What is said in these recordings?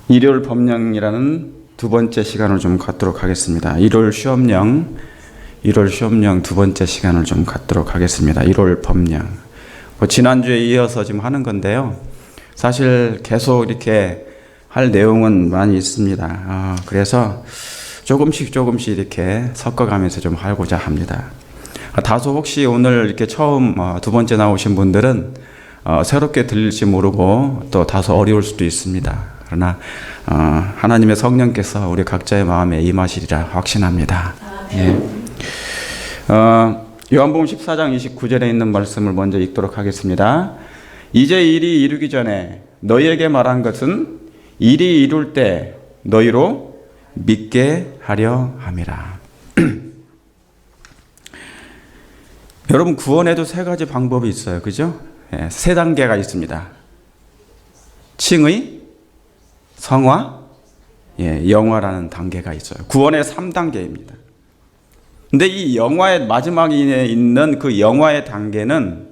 일요일 법령이라는 두 번째 시간을 좀 갖도록 하겠습니다. 일요일 시험령 두 번째 시간을 좀 갖도록 하겠습니다. 일요일 법령. 지난주에 이어서 지금 하는 건데요. 사실 계속 이렇게 할 내용은 많이 있습니다. 그래서 조금씩 이렇게 섞어가면서 좀 하고자 합니다. 다소 혹시 오늘 이렇게 처음 두 번째 나오신 분들은 새롭게 들릴지 모르고 또 다소 어려울 수도 있습니다. 그러나 하나님의 성령께서 우리 각자의 마음에 임하시리라 확신합니다. 예. 요한복음 14장 29절에 있는 말씀을 먼저 읽도록 하겠습니다. 이제 일이 이루기 전에 너희에게 말한 것은 일이 이룰 때 너희로 믿게 하려 함이라. 여러분, 구원에도 세 가지 방법이 있어요. 그죠? 세 단계가 있습니다. 칭의, 성화, 영화라는 단계가 있어요. 구원의 3단계입니다. 근데 이 영화의 마지막에 있는 그 영화의 단계는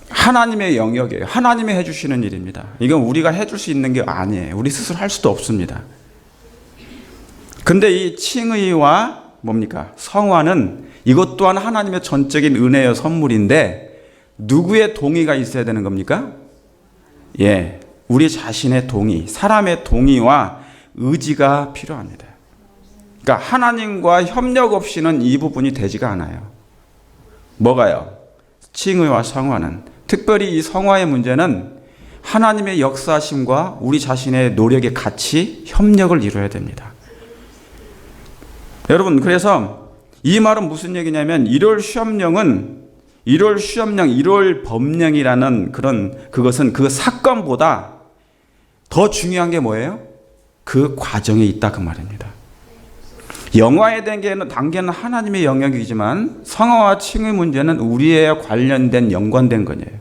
하나님의 영역이에요. 하나님이 해주시는 일입니다. 이건 우리가 해줄 수 있는 게 아니에요. 우리 스스로 할 수도 없습니다. 근데 이 칭의와 뭡니까? 성화는 이것 또한 하나님의 전적인 은혜의 선물인데 누구의 동의가 있어야 되는 겁니까? 우리 자신의 동의, 사람의 동의와 의지가 필요합니다. 그러니까 하나님과 협력 없이는 이 부분이 되지가 않아요. 뭐가요? 칭의와 성화는. 특별히 이 성화의 문제는 하나님의 역사심과 우리 자신의 노력의 같이 협력을 이루어야 됩니다. 여러분, 그래서 이 말은 무슨 얘기냐면 일요일 법령이라는 그것은 그 사건보다 더 중요한 게 뭐예요? 그 과정에 있다 그 말입니다. 영화의 단계는 하나님의 영역이지만 성화와 칭의 문제는 우리에 관련된 연관된 거예요.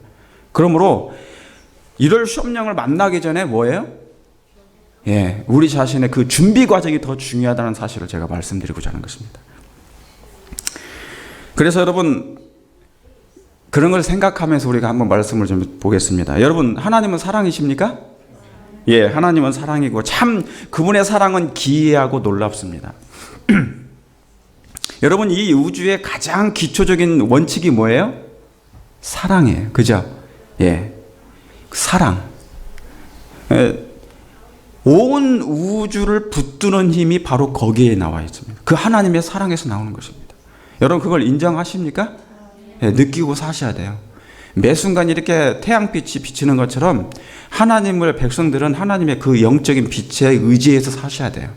그러므로 일요일 시험령을 만나기 전에 뭐예요? 우리 자신의 그 준비 과정이 더 중요하다는 사실을 제가 말씀드리고자 하는 것입니다. 그래서 여러분, 그런 걸 생각하면서 우리가 한번 말씀을 좀 보겠습니다. 여러분, 하나님은 사랑이십니까? 하나님은 사랑이고 참 그분의 사랑은 기이하고 놀랍습니다. 여러분, 이 우주의 가장 기초적인 원칙이 뭐예요? 사랑이에요. 그죠? 사랑. 온 우주를 붙드는 힘이 바로 거기에 나와 있습니다. 그 하나님의 사랑에서 나오는 것입니다. 여러분, 그걸 인정하십니까? 느끼고 사셔야 돼요. 매 순간 이렇게 태양빛이 비치는 것처럼 하나님의 백성들은 하나님의 그 영적인 빛에 의지해서 사셔야 돼요.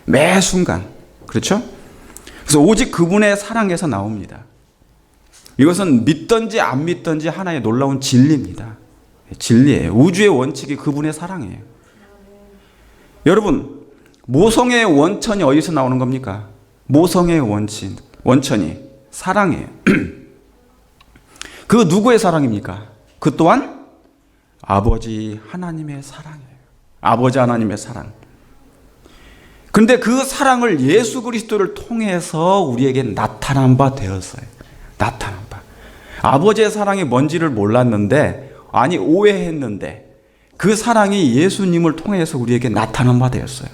매 순간. 그렇죠? 그래서 오직 그분의 사랑에서 나옵니다. 이것은 믿든지 안 믿든지 하나의 놀라운 진리입니다. 진리예요. 우주의 원칙이 그분의 사랑이에요. 여러분, 모성의 원천이 어디서 나오는 겁니까? 모성의 원천이 사랑이에요. 그 누구의 사랑입니까? 그 또한 아버지 하나님의 사랑이에요. 아버지 하나님의 사랑. 근데 그 사랑을 예수 그리스도를 통해서 우리에게 나타난 바 되었어요. 나타난 바. 아버지의 사랑이 뭔지를 몰랐는데, 오해했는데, 그 사랑이 예수님을 통해서 우리에게 나타난 바 되었어요.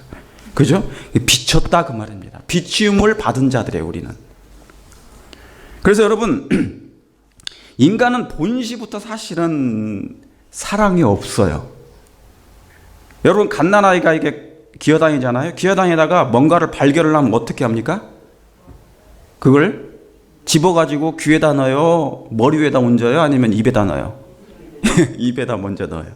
그죠? 비쳤다 그 말입니다. 비치움을 받은 자들이에요, 우리는. 그래서 여러분, 인간은 본시부터 사실은 사랑이 없어요. 여러분, 갓난아이가 이게 기어다니잖아요. 기어다니다가 뭔가를 발견을 하면 어떻게 합니까? 그걸 집어가지고 귀에다 넣어요? 머리 위에다 얹어요? 아니면 입에다 넣어요? 입에다 먼저 넣어요.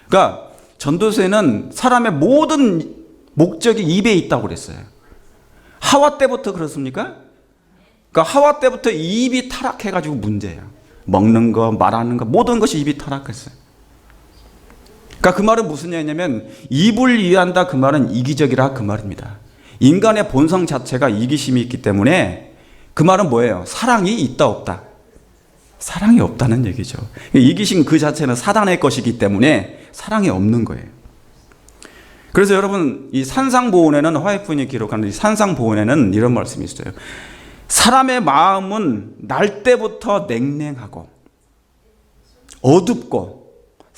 그러니까 전도서에는 사람의 모든 목적이 입에 있다고 그랬어요. 하와 때부터 그렇습니까? 그러니까 하와 때부터 입이 타락해가지고 문제예요. 먹는 거, 말하는 거, 모든 것이 입이 타락했어요. 그러니까 그 말은 무슨 얘기냐면 입을 이해한다 그 말은 이기적이라 그 말입니다. 인간의 본성 자체가 이기심이 있기 때문에 그 말은 뭐예요? 사랑이 있다 없다? 사랑이 없다는 얘기죠. 이기심 그 자체는 사단의 것이기 때문에 사랑이 없는 거예요. 그래서 여러분, 이 산상보훈에는 화이프니 기록하는 이 산상보훈에는 이런 말씀이 있어요. 사람의 마음은 날 때부터 냉랭하고 어둡고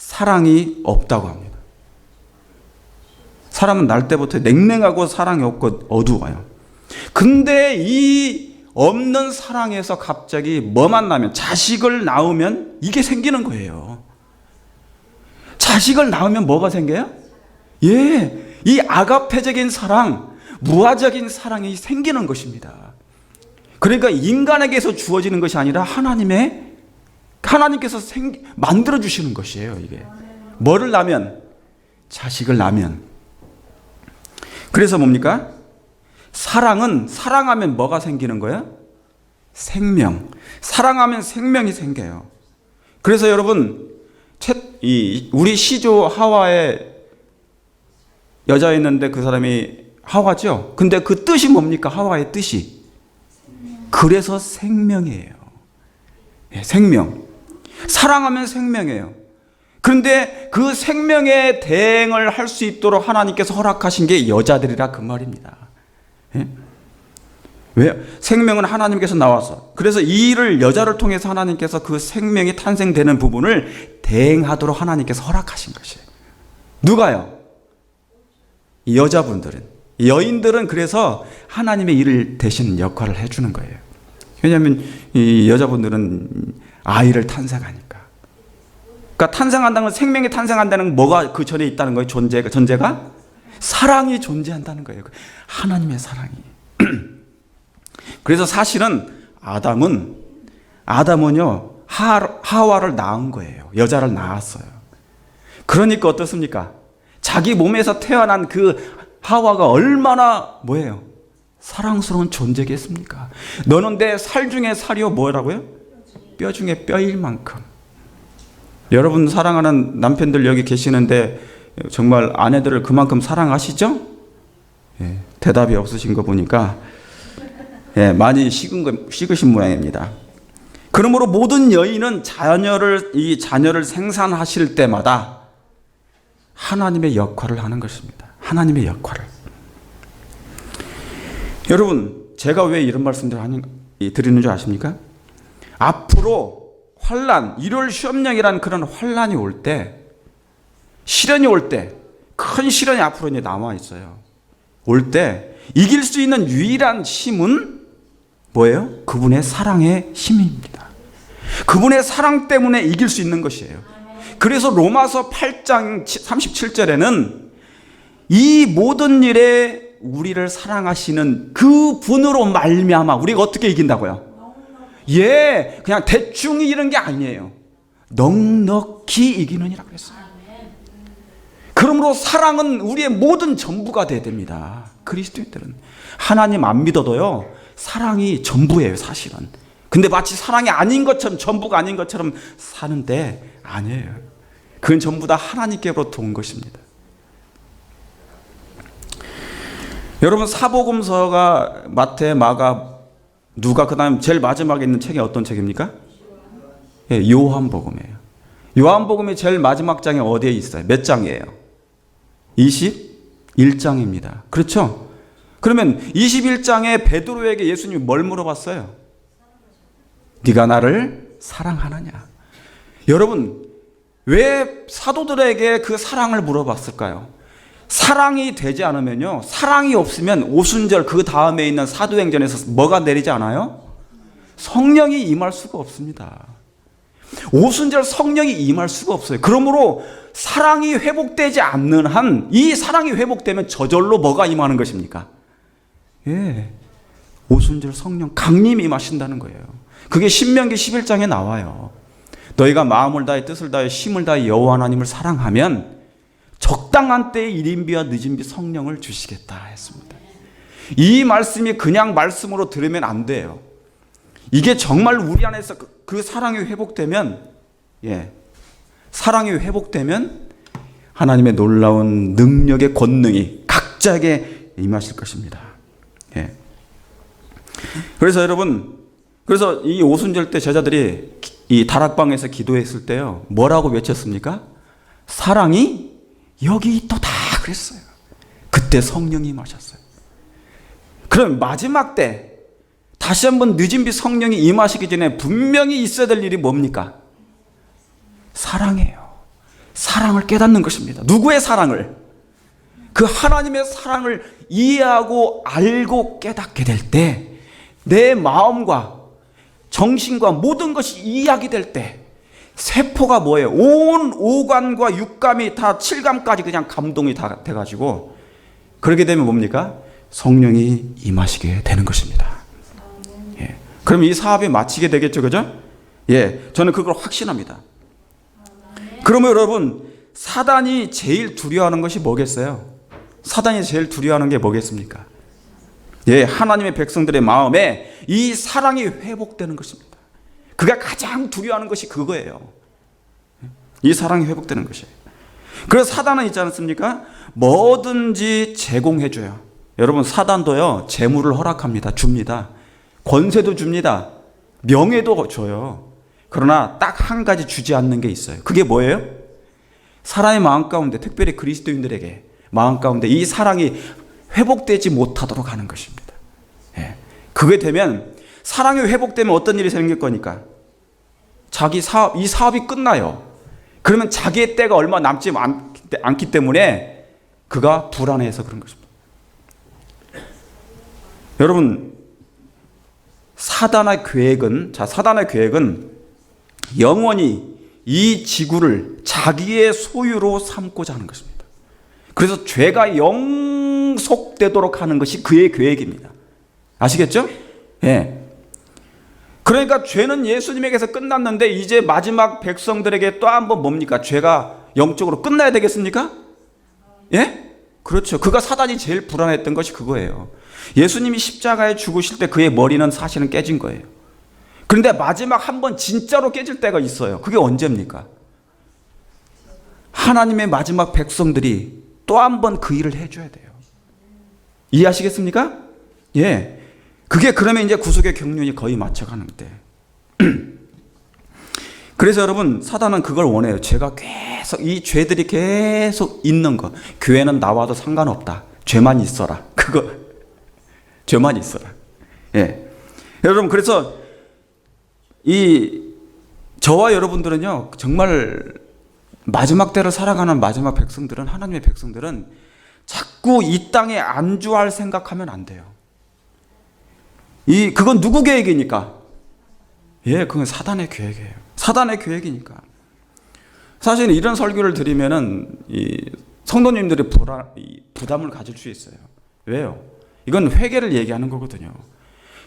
사랑이 없다고 합니다. 사람은 날 때부터 냉랭하고 사랑이 없고 어두워요. 근데 이 없는 사랑에서 갑자기 뭐 만나면, 자식을 낳으면 이게 생기는 거예요. 자식을 낳으면 뭐가 생겨요? 예, 이 아가페적인 사랑, 무아적인 사랑이 생기는 것입니다. 그러니까 인간에게서 주어지는 것이 아니라 하나님께서 만들어 주시는 것이에요. 이게 뭐를 낳으면? 자식을 낳으면. 그래서 뭡니까? 사랑하면 뭐가 생기는 거예요? 생명. 사랑하면 생명이 생겨요. 그래서 여러분, 우리 시조 하와의 여자였는데 그 사람이 하와죠. 근데 그 뜻이 뭡니까? 하와의 뜻이. 그래서 생명이에요. 생명. 사랑하면 생명이에요. 그런데 그 생명의 대행을 할 수 있도록 하나님께서 허락하신 게 여자들이라 그 말입니다. 왜요? 생명은 하나님께서 나와서, 그래서 이 일을 여자를 통해서 하나님께서 그 생명이 탄생되는 부분을 대행하도록 하나님께서 허락하신 것이에요. 누가요? 이 여자분들은, 여인들은 그래서 하나님의 일을 대신 역할을 해주는 거예요. 왜냐하면 이 여자분들은 아이를 탄생하니까. 그러니까 탄생한다는 건, 생명이 탄생한다는 건 뭐가 그 전에 있다는 거예요? 전제가 사랑이 존재한다는 거예요. 하나님의 사랑이. 그래서 사실은 아담은요 하와를 낳은 거예요. 여자를 낳았어요. 그러니까 어떻습니까? 자기 몸에서 태어난 그 하와가 얼마나 뭐예요? 사랑스러운 존재겠습니까? 너는 내 살 중에 살이요 뭐라고요? 뼈 중에 뼈일 만큼. 여러분 사랑하는 남편들 여기 계시는데 정말 아내들을 그만큼 사랑하시죠? 예, 대답이 없으신 거 보니까 많이 식으신 모양입니다. 그러므로 모든 여인은 자녀를 생산하실 때마다 하나님의 역할을 하는 것입니다. 하나님의 역할을. 여러분, 제가 왜 이런 말씀들을 드리는 줄 아십니까? 앞으로 환난, 일월 시험령이라는 그런 환난이 올 때, 시련이 올 때, 큰 시련이 앞으로 이제 남아 있어요. 올 때 이길 수 있는 유일한 힘은 뭐예요? 그분의 사랑의 힘입니다. 그분의 사랑 때문에 이길 수 있는 것이에요. 그래서 로마서 8장 37절에는 이 모든 일에 우리를 사랑하시는 그 분으로 말미암아 우리가 어떻게 이긴다고요? 그냥 대충 이기는 게 아니에요. 넉넉히 이기느니라 그랬어요. 그러므로 사랑은 우리의 모든 전부가 돼야 됩니다. 그리스도인들은 하나님 안 믿어도요 사랑이 전부예요, 사실은. 근데 마치 사랑이 아닌 것처럼, 전부가 아닌 것처럼 사는데 아니에요. 그건 전부 다 하나님께로부터 온 것입니다. 여러분, 사복음서가 마태, 마가, 누가, 그 다음 제일 마지막에 있는 책이 어떤 책입니까? 요한복음이에요. 요한복음이 제일 마지막 장에 어디에 있어요? 몇 장이에요? 21장입니다. 그렇죠? 그러면 21장에 베드로에게 예수님이 뭘 물어봤어요? 네가 나를 사랑하느냐? 여러분, 왜 사도들에게 그 사랑을 물어봤을까요? 사랑이 되지 않으면요, 사랑이 없으면 오순절 그 다음에 있는 사도행전에서 뭐가 내리지 않아요? 성령이 임할 수가 없습니다. 오순절 성령이 임할 수가 없어요. 그러므로 사랑이 회복되지 않는 한, 이 사랑이 회복되면 저절로 뭐가 임하는 것입니까? 오순절 성령 강림이 임하신다는 거예요. 그게 신명기 11장에 나와요. 너희가 마음을 다해 뜻을 다해 힘을 다해 여호와 하나님을 사랑하면 적당한 때에 일인비와 늦은비 성령을 주시겠다 했습니다. 이 말씀이 그냥 말씀으로 들으면 안 돼요. 이게 정말 우리 안에서 그 사랑이 회복되면, 사랑이 회복되면 하나님의 놀라운 능력의 권능이 각자에게 임하실 것입니다. 그래서 여러분, 그래서 이 오순절 때 제자들이 이 다락방에서 기도했을 때요, 뭐라고 외쳤습니까? 사랑이 여기 있도다 그랬어요. 그때 성령이 임하셨어요. 그럼 마지막 때 다시 한번 늦은 비 성령이 임하시기 전에 분명히 있어야 될 일이 뭡니까? 사랑이에요. 사랑을 깨닫는 것입니다. 누구의 사랑을? 그 하나님의 사랑을 이해하고 알고 깨닫게 될 때 내 마음과 정신과 모든 것이 이해하게 될 때 세포가 뭐예요? 온 오감과 육감이 다 칠감까지 그냥 감동이 다 돼가지고 그렇게 되면 뭡니까? 성령이 임하시게 되는 것입니다. 예. 그럼 이 사업이 마치게 되겠죠, 그죠? 예, 저는 그걸 확신합니다. 그러면 여러분, 사단이 제일 두려워하는 것이 뭐겠어요? 사단이 제일 두려워하는 게 뭐겠습니까? 예, 하나님의 백성들의 마음에 이 사랑이 회복되는 것입니다. 그가 가장 두려워하는 것이 그거예요. 이 사랑이 회복되는 것이에요. 그래서 사단은 있지 않습니까? 뭐든지 제공해줘요. 여러분, 사단도요, 재물을 허락합니다. 줍니다. 권세도 줍니다. 명예도 줘요. 그러나 딱 한 가지 주지 않는 게 있어요. 그게 뭐예요? 사람의 마음 가운데, 특별히 그리스도인들에게 마음 가운데 이 사랑이 회복되지 못하도록 하는 것입니다. 예. 그게 되면, 사랑이 회복되면 어떤 일이 생길 거니까? 이 사업이 끝나요. 그러면 자기의 때가 얼마 남지 않기 때문에 그가 불안해서 그런 것입니다. 여러분, 사단의 계획은 영원히 이 지구를 자기의 소유로 삼고자 하는 것입니다. 그래서 죄가 영속되도록 하는 것이 그의 계획입니다. 아시겠죠? 예. 그러니까 죄는 예수님에게서 끝났는데 이제 마지막 백성들에게 또 한 번 뭡니까? 죄가 영적으로 끝나야 되겠습니까? 예? 그렇죠. 그가 사단이 제일 불안했던 것이 그거예요. 예수님이 십자가에 죽으실 때 그의 머리는 사실은 깨진 거예요. 그런데 마지막 한 번 진짜로 깨질 때가 있어요. 그게 언제입니까? 하나님의 마지막 백성들이 또 한 번 그 일을 해줘야 돼요. 이해하시겠습니까? 예. 그게 그러면 이제 구속의 경륜이 거의 맞춰가는 때. 그래서 여러분, 사단은 그걸 원해요. 이 죄들이 계속 있는 거. 교회는 나와도 상관없다. 죄만 있어라. 죄만 있어라. 예. 여러분, 그래서 저와 여러분들은요, 정말 마지막 때를 살아가는 마지막 백성들은, 하나님의 백성들은 자꾸 이 땅에 안주할 생각하면 안 돼요. 그건 누구 계획이니까? 예, 그건 사단의 계획이에요. 사단의 계획이니까. 사실 이런 설교를 드리면은 성도님들이 부담을 가질 수 있어요. 왜요? 이건 회개를 얘기하는 거거든요.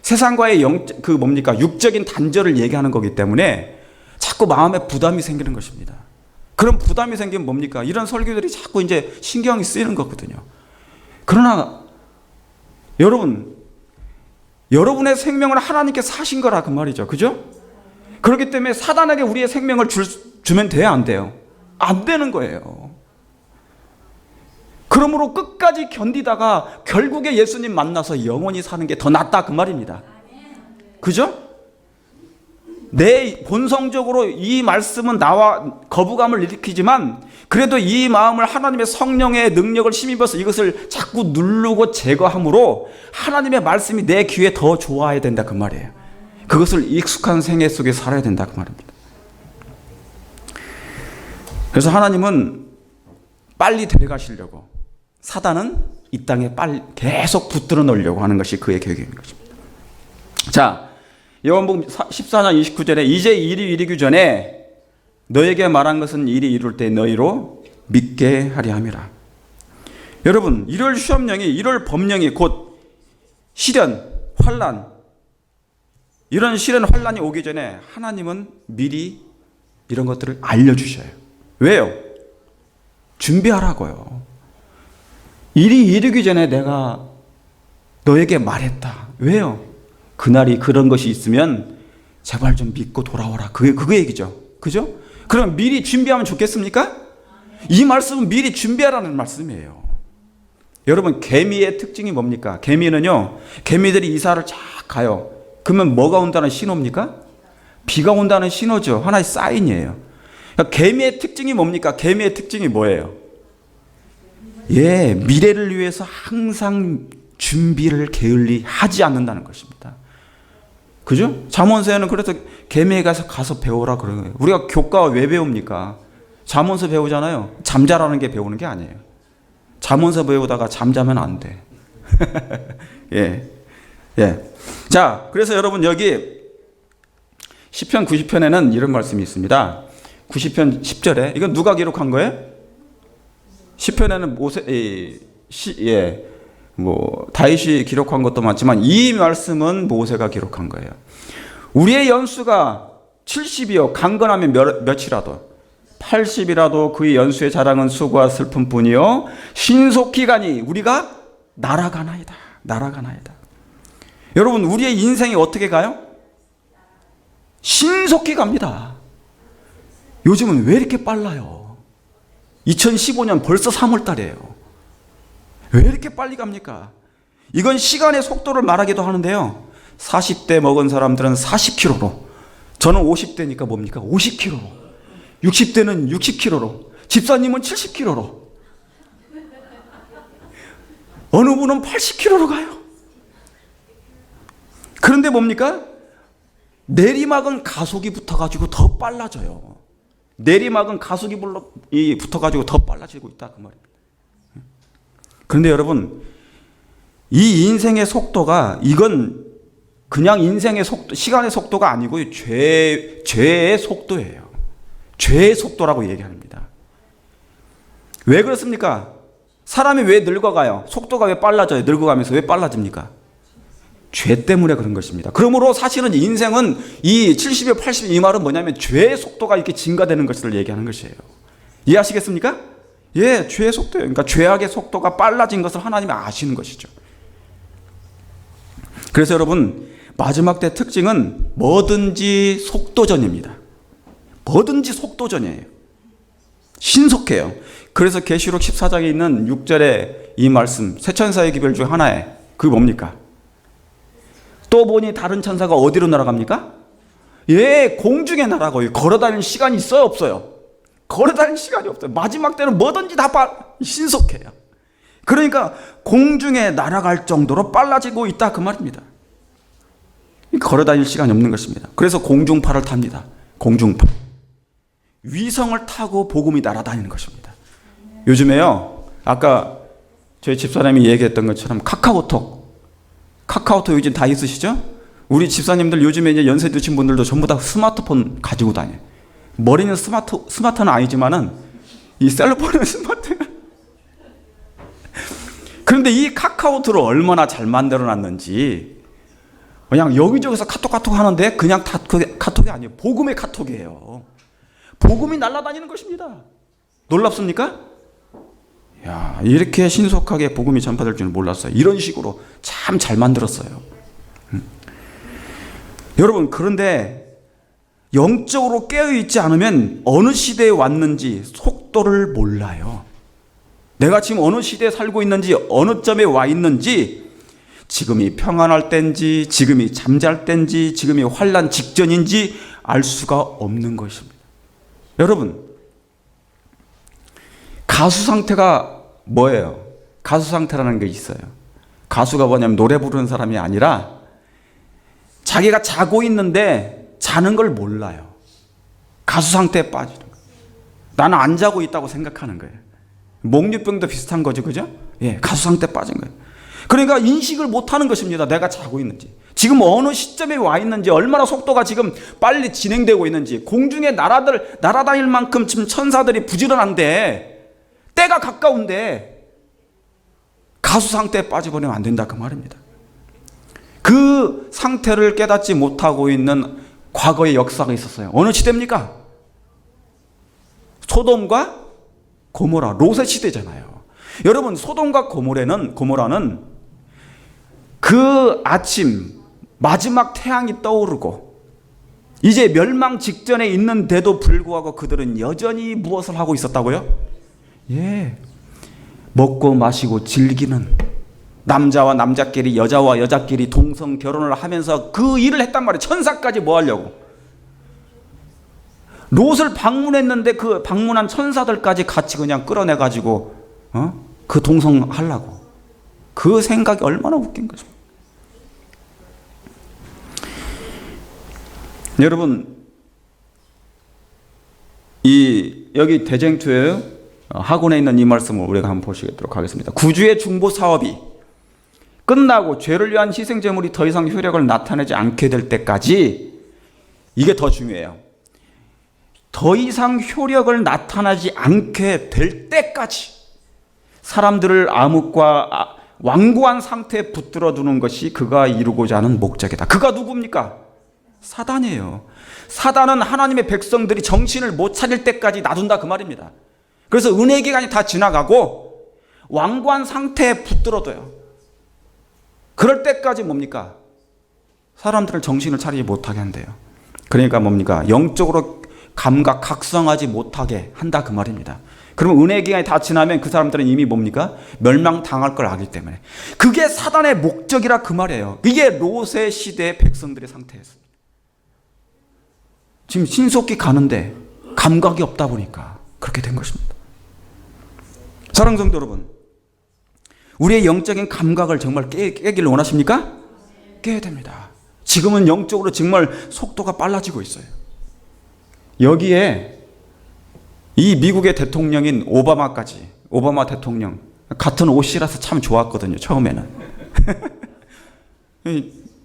세상과의 육적인 단절을 얘기하는 거기 때문에 자꾸 마음에 부담이 생기는 것입니다. 그런 부담이 생기면 뭡니까? 이런 설교들이 자꾸 이제 신경이 쓰이는 거거든요. 그러나 여러분의 생명을 하나님께 사신 거라 그 말이죠. 그죠? 그렇기 때문에 사단에게 우리의 생명을 주면 돼요, 안 돼요? 안 되는 거예요. 그러므로 끝까지 견디다가 결국에 예수님 만나서 영원히 사는 게 더 낫다 그 말입니다. 그죠? 내 본성적으로 이 말씀은 나와 거부감을 일으키지만 그래도 이 마음을 하나님의 성령의 능력을 힘입어서 이것을 자꾸 누르고 제거함으로 하나님의 말씀이 내 귀에 더 좋아야 된다 그 말이에요. 그것을 익숙한 생애 속에 살아야 된다 그 말입니다. 그래서 하나님은 빨리 데려가시려고, 사단은 이 땅에 빨리 계속 붙들어 놓으려고 하는 것이 그의 계획인 것입니다. 자, 요한복음 14장 29절에 이제 일이 이르기 전에 너에게 말한 것은 일이 이룰 때 너희로 믿게 하려 함이라. 여러분, 이럴 시험령이, 이럴 법령이 곧 시련, 환난, 이런 시련, 환난이 오기 전에 하나님은 미리 이런 것들을 알려주셔요. 왜요? 준비하라고요. 일이 이르기 전에 내가 너에게 말했다. 왜요? 그날이 그런 것이 있으면 제발 좀 믿고 돌아오라. 그 얘기죠. 그죠? 그럼 미리 준비하면 좋겠습니까? 이 말씀은 미리 준비하라는 말씀이에요. 여러분, 개미의 특징이 뭡니까? 개미들이 이사를 쫙 가요. 그러면 뭐가 온다는 신호입니까? 비가 온다는 신호죠. 하나의 사인이에요. 그러니까 개미의 특징이 뭡니까? 개미의 특징이 뭐예요? 예, 미래를 위해서 항상 준비를 게을리 하지 않는다는 것입니다. 그죠? 잠언서에는 그래서 개미에 가서 배우라 그러는 거예요. 우리가 교과와 왜 배웁니까? 잠언서 배우잖아요. 잠자라는 게 배우는 게 아니에요. 잠언서 배우다가 잠자면 안 돼. 예. 예. 자, 그래서 여러분 여기 시편 90편에는 이런 말씀이 있습니다. 90편 10절에 이건 누가 기록한 거예요? 시편에는 다윗이 기록한 것도 많지만 이 말씀은 모세가 기록한 거예요. 우리의 연수가 70이요 강건하면 몇이라도 80이라도 그의 연수의 자랑은 수고와 슬픔뿐이요 신속히 가니 우리가 날아가나이다. 날아가나이다. 여러분 우리의 인생이 어떻게 가요? 신속히 갑니다. 요즘은 왜 이렇게 빨라요? 2015년 벌써 3월 달이에요. 왜 이렇게 빨리 갑니까? 이건 시간의 속도를 말하기도 하는데요. 40대 먹은 사람들은 40km로, 저는 50대니까 뭡니까? 50km로, 60대는 60km로, 집사님은 70km로, 어느 분은 80km로 가요. 그런데 뭡니까? 내리막은 가속이 붙어가지고 더 빨라져요. 내리막은 가속이 붙어가지고 더 빨라지고 있다 그 말입니다. 그런데 여러분 이 인생의 속도가 이건 그냥 인생의 속도, 시간의 속도가 아니고 죄의 속도예요. 죄의 속도라고 얘기합니다. 왜 그렇습니까? 사람이 왜 늙어가요? 속도가 왜 빨라져요? 늙어가면서 왜 빨라집니까? 죄 때문에 그런 것입니다. 그러므로 사실은 인생은 이 70에 80 이 말은 뭐냐면 죄의 속도가 이렇게 증가되는 것을 얘기하는 것이에요. 이해하시겠습니까? 예, 죄의 속도예요. 그러니까 죄악의 속도가 빨라진 것을 하나님이 아시는 것이죠. 그래서 여러분 마지막 때 특징은 뭐든지 속도전입니다. 뭐든지 속도전이에요. 신속해요. 그래서 계시록 14장에 있는 6절의 이 말씀 세 천사의 기별 중 하나에 그게 뭡니까? 또 보니 다른 천사가 어디로 날아갑니까? 예, 공중에 날아가요. 걸어다니는 시간이 있어요, 없어요? 걸어다니는 시간이 없어요. 마지막 때는 뭐든지 다 신속해요. 그러니까 공중에 날아갈 정도로 빨라지고 있다 그 말입니다. 걸어다닐 시간이 없는 것입니다. 그래서 공중파를 탑니다. 공중파. 위성을 타고 복음이 날아다니는 것입니다. 요즘에요, 아까 저희 집사님이 얘기했던 것처럼 카카오톡 요즘 다 있으시죠? 우리 집사님들 요즘에 이제 연세 드신 분들도 전부 다 스마트폰 가지고 다녀요. 머리는 스마트는 아니지만은 이 셀폰은 스마트. 그런데 이 카카오톡을 얼마나 잘 만들어 놨는지 그냥 여기저기서 카톡 하는데 그냥 다 카톡이 아니에요. 복음의 카톡이에요. 복음이 날아다니는 것입니다. 놀랍습니까? 야, 이렇게 신속하게 복음이 전파될 줄은 몰랐어요. 이런 식으로 참 잘 만들었어요. 여러분, 그런데 영적으로 깨어있지 않으면 어느 시대에 왔는지 속도를 몰라요. 내가 지금 어느 시대에 살고 있는지, 어느 점에 와 있는지, 지금이 평안할 때인지, 지금이 잠잘 때인지, 지금이 환난 직전인지 알 수가 없는 것입니다. 여러분, 가수 상태가 뭐예요? 가수 상태라는 게 있어요. 가수가 뭐냐면 노래 부르는 사람이 아니라 자기가 자고 있는데 자는 걸 몰라요. 가수 상태에 빠지는 거예요. 나는 안 자고 있다고 생각하는 거예요. 목류병도 비슷한 거죠, 그죠? 예, 가수 상태에 빠진 거예요. 그러니까 인식을 못하는 것입니다. 내가 자고 있는지, 지금 어느 시점에 와 있는지, 얼마나 속도가 지금 빨리 진행되고 있는지. 공중에 날아다닐 만큼 지금 천사들이 부지런한데, 때가 가까운데 가수 상태에 빠져버리면 안 된다 그 말입니다. 그 상태를 깨닫지 못하고 있는 과거의 역사가 있었어요. 어느 시대입니까? 소돔과 고모라, 롯의 시대잖아요. 여러분, 소돔과 고모라는 그 아침 마지막 태양이 떠오르고 이제 멸망 직전에 있는데도 불구하고 그들은 여전히 무엇을 하고 있었다고요? 예, 먹고 마시고 즐기는, 남자와 남자끼리, 여자와 여자끼리 동성 결혼을 하면서 그 일을 했단 말이에요. 천사까지 뭐 하려고? 롯을 방문했는데 그 방문한 천사들까지 같이 그냥 끌어내가지고 그 동성하려고. 그 생각이 얼마나 웃긴 거죠. 여러분, 이 여기 대쟁투의 학원에 있는 이 말씀을 우리가 한번 보시도록 하겠습니다. 구주의 중보 사업이 끝나고 죄를 위한 희생 제물이 더 이상 효력을 나타내지 않게 될 때까지, 이게 더 중요해요. 더 이상 효력을 나타나지 않게 될 때까지 사람들을 암흑과 완고한 상태에 붙들어 두는 것이 그가 이루고자 하는 목적이다. 그가 누굽니까? 사단이에요. 사단은 하나님의 백성들이 정신을 못 차릴 때까지 놔둔다 그 말입니다. 그래서 은혜 기간이 다 지나가고 완고한 상태에 붙들어둬요. 그럴 때까지 뭡니까? 사람들을 정신을 차리지 못하게 한대요. 그러니까 뭡니까? 영적으로 감각 각성하지 못하게 한다 그 말입니다. 그러면 은혜 기간이 다 지나면 그 사람들은 이미 뭡니까? 멸망당할 걸 알기 때문에. 그게 사단의 목적이라 그 말이에요. 이게 롯의 시대의 백성들의 상태였습니다. 지금 신속히 가는데 감각이 없다 보니까 그렇게 된 것입니다. 사랑하는 성도 여러분, 우리의 영적인 감각을 정말 깨기를 원하십니까? 깨야 됩니다. 지금은 영적으로 정말 속도가 빨라지고 있어요. 여기에 이 미국의 대통령인 오바마 대통령, 같은 옷이라서 참 좋았거든요, 처음에는.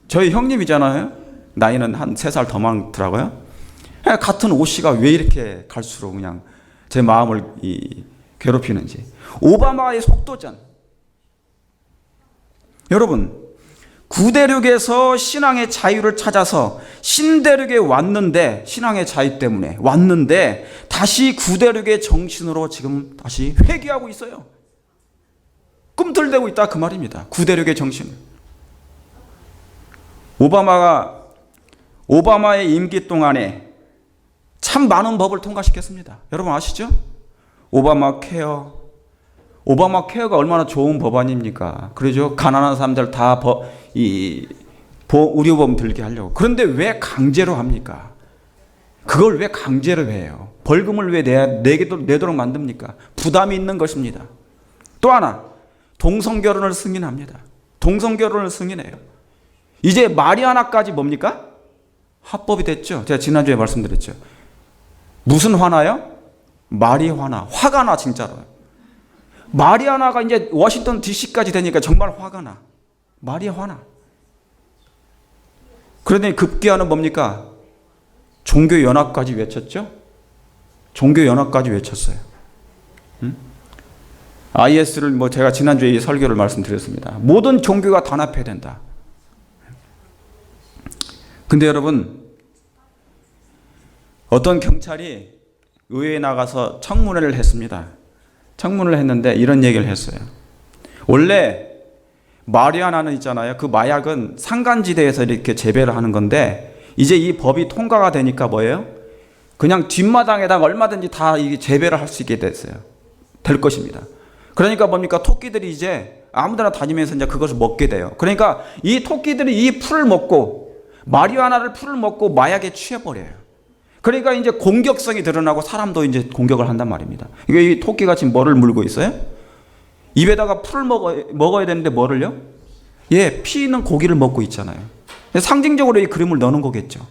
저희 형님이잖아요. 나이는 한 3살 더 많더라고요. 같은 옷이가 왜 이렇게 갈수록 그냥 제 마음을 괴롭히는지. 오바마의 속도전. 여러분, 구대륙에서 신앙의 자유를 찾아서 신대륙에 왔는데, 신앙의 자유 때문에 왔는데 다시 구대륙의 정신으로 지금 다시 회귀하고 있어요. 꿈틀대고 있다 그 말입니다. 구대륙의 정신. 오바마의 임기 동안에 참 많은 법을 통과시켰습니다. 여러분 아시죠? 오바마 케어가 얼마나 좋은 법안입니까? 그러죠? 가난한 사람들 다 의료보험 들게 하려고. 그런데 왜 강제로 합니까? 그걸 왜 강제로 해요? 벌금을 왜 내도록 만듭니까? 부담이 있는 것입니다. 또 하나, 동성결혼을 승인합니다. 동성결혼을 승인해요. 이제 마리아나까지 뭡니까? 합법이 됐죠. 제가 지난주에 말씀드렸죠. 무슨 화나요? 마리화나. 화가 나 진짜로. 마리아나가 이제 워싱턴 DC까지 되니까 정말 화가 나. 마리아화나. 그러더니 급기야는 뭡니까? 종교연합까지 외쳤죠? 종교연합까지 외쳤어요. IS를 제가 지난주에 이 설교를 말씀드렸습니다. 모든 종교가 단합해야 된다. 근데 여러분, 어떤 경찰이 의회에 나가서 청문회를 했습니다. 청문회를 했는데 이런 얘기를 했어요. 원래 마리아나는 있잖아요. 그 마약은 산간지대에서 이렇게 재배를 하는 건데, 이제 이 법이 통과가 되니까 뭐예요? 그냥 뒷마당에다가 얼마든지 다 이 재배를 할 수 있게 됐어요. 될 것입니다. 그러니까 뭡니까? 토끼들이 이제 아무데나 다니면서 이제 그것을 먹게 돼요. 그러니까 이 토끼들이 이 풀을 먹고, 마리아나를 풀을 먹고 마약에 취해버려요. 그러니까 이제 공격성이 드러나고 사람도 이제 공격을 한단 말입니다. 이게 이 토끼가 지금 뭐를 물고 있어요? 입에다가 풀을 먹어야 되는데 뭐를요? 예, 피 있는 고기를 먹고 있잖아요. 상징적으로 이 그림을 넣는 거겠죠.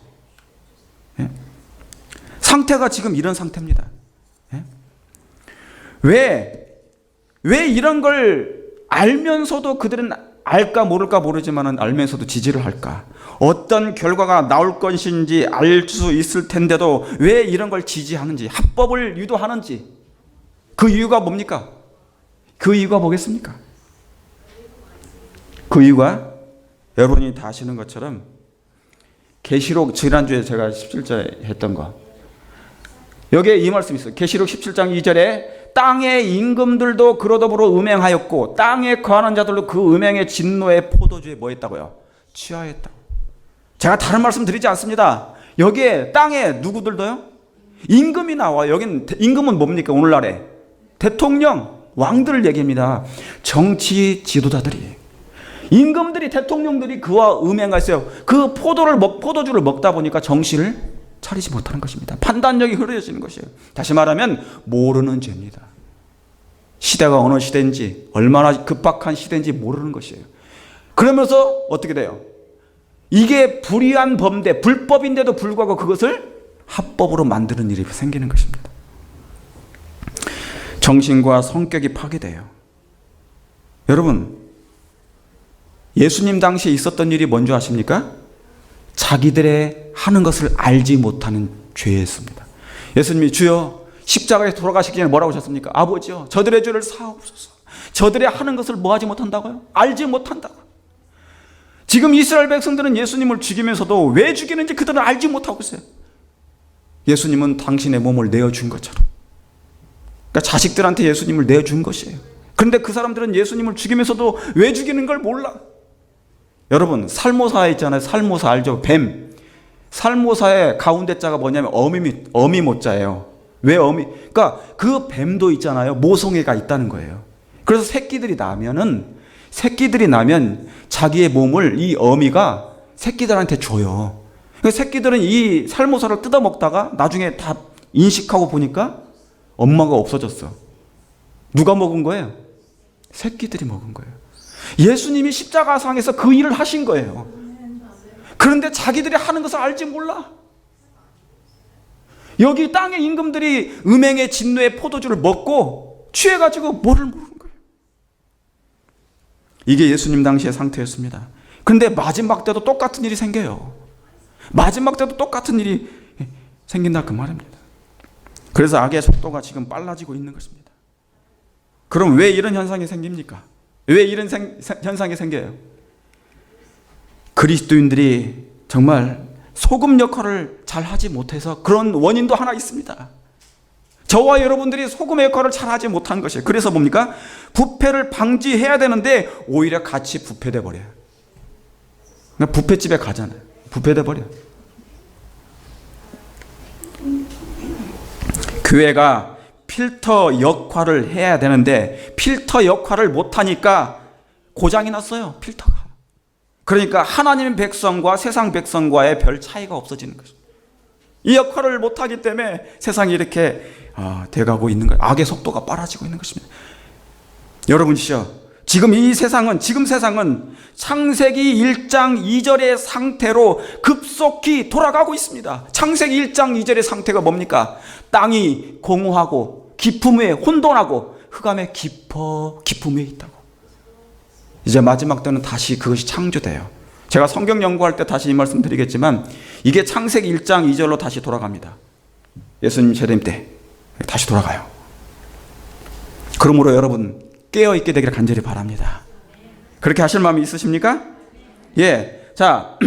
예? 상태가 지금 이런 상태입니다. 예? 왜 이런 걸 알면서도 그들은 알까 모를까 모르지만 알면서도 지지를 할까? 어떤 결과가 나올 것인지 알 수 있을 텐데도 왜 이런 걸 지지하는지, 합법을 유도하는지, 그 이유가 뭡니까? 그 이유가 뭐겠습니까? 그 이유가 여러분이 다 아시는 것처럼 계시록, 지난주에 제가 17절 했던 거, 여기에 이 말씀이 있어요. 계시록 17장 2절에 땅의 임금들도 그러더불어 음행하였고 땅에 거하는 자들도 그 음행의 진노의 포도주에 뭐 했다고요? 취하였다고. 제가 다른 말씀 드리지 않습니다. 여기에 땅에 누구들도요? 임금이 나와요. 여긴 임금은 뭡니까? 오늘날에 대통령, 왕들을 얘기합니다. 정치 지도자들이, 임금들이, 대통령들이 그와 음행했어요. 그 포도주를 먹다 보니까 정신을 차리지 못하는 것입니다. 판단력이 흐려지는 것이에요. 다시 말하면 모르는 죄입니다. 시대가 어느 시대인지, 얼마나 급박한 시대인지 모르는 것이에요. 그러면서 어떻게 돼요? 이게 불의한 범죄, 불법인데도 불구하고 그것을 합법으로 만드는 일이 생기는 것입니다. 정신과 성격이 파괴돼요. 여러분, 예수님 당시에 있었던 일이 뭔지 아십니까? 자기들의 하는 것을 알지 못하는 죄였습니다. 예수님이 주여 십자가에 돌아가시기 전에 뭐라고 하셨습니까? 아버지요, 저들의 죄를 사하옵소서. 저들의 하는 것을 뭐 하지 못한다고요? 알지 못한다고요. 지금 이스라엘 백성들은 예수님을 죽이면서도 왜 죽이는지 그들은 알지 못하고 있어요. 예수님은 당신의 몸을 내어준 것처럼. 그러니까 자식들한테 예수님을 내어준 것이에요. 그런데 그 사람들은 예수님을 죽이면서도 왜 죽이는 걸 몰라. 여러분, 살모사 있잖아요. 살모사 알죠? 뱀. 살모사의 가운데 자가 뭐냐면 어미 모자예요. 왜 어미? 그러니까 그 뱀도 있잖아요. 모성애가 있다는 거예요. 그래서 새끼들이 나면 자기의 몸을 이 어미가 새끼들한테 줘요. 새끼들은 이 살모사를 뜯어먹다가 나중에 다 인식하고 보니까 엄마가 없어졌어. 누가 먹은 거예요? 새끼들이 먹은 거예요. 예수님이 십자가상에서 그 일을 하신 거예요. 그런데 자기들이 하는 것을 알지 몰라. 여기 땅의 임금들이 음행의 진노의 포도주를 먹고 취해가지고 뭐를 모르는 거예요. 이게 예수님 당시의 상태였습니다. 그런데 마지막 때도 똑같은 일이 생겨요. 마지막 때도 똑같은 일이 생긴다 그 말입니다. 그래서 악의 속도가 지금 빨라지고 있는 것입니다. 그럼 왜 이런 현상이 생깁니까? 왜 이런 현상이 생겨요? 그리스도인들이 정말 소금 역할을 잘 하지 못해서 그런 원인도 하나 있습니다. 저와 여러분들이 소금의 역할을 잘 하지 못한 것이에요. 그래서 뭡니까? 부패를 방지해야 되는데 오히려 같이 부패돼 버려요. 그러니까 부패집에 가잖아요. 부패돼 버려요. 교회가 필터 역할을 해야 되는데 필터 역할을 못하니까 고장이 났어요. 필터가. 그러니까 하나님의 백성과 세상 백성과의 별 차이가 없어지는 것입니다. 이 역할을 못하기 때문에 세상이 이렇게 돼가고 있는 거예요. 악의 속도가 빨라지고 있는 것입니다. 여러분이시여, 지금 세상은 창세기 1장 2절의 상태로 급속히 돌아가고 있습니다. 창세기 1장 2절의 상태가 뭡니까? 땅이 공허하고 깊음 위에 혼돈하고 흑암의 깊음 위에 있다고. 이제 마지막 때는 다시 그것이 창조돼요. 제가 성경 연구할 때 다시 이 말씀 드리겠지만 이게 창세기 1장 2절로 다시 돌아갑니다. 예수님 재림 때 다시 돌아가요. 그러므로 여러분 깨어있게 되기를 간절히 바랍니다. 그렇게 하실 마음이 있으십니까? 예. 자,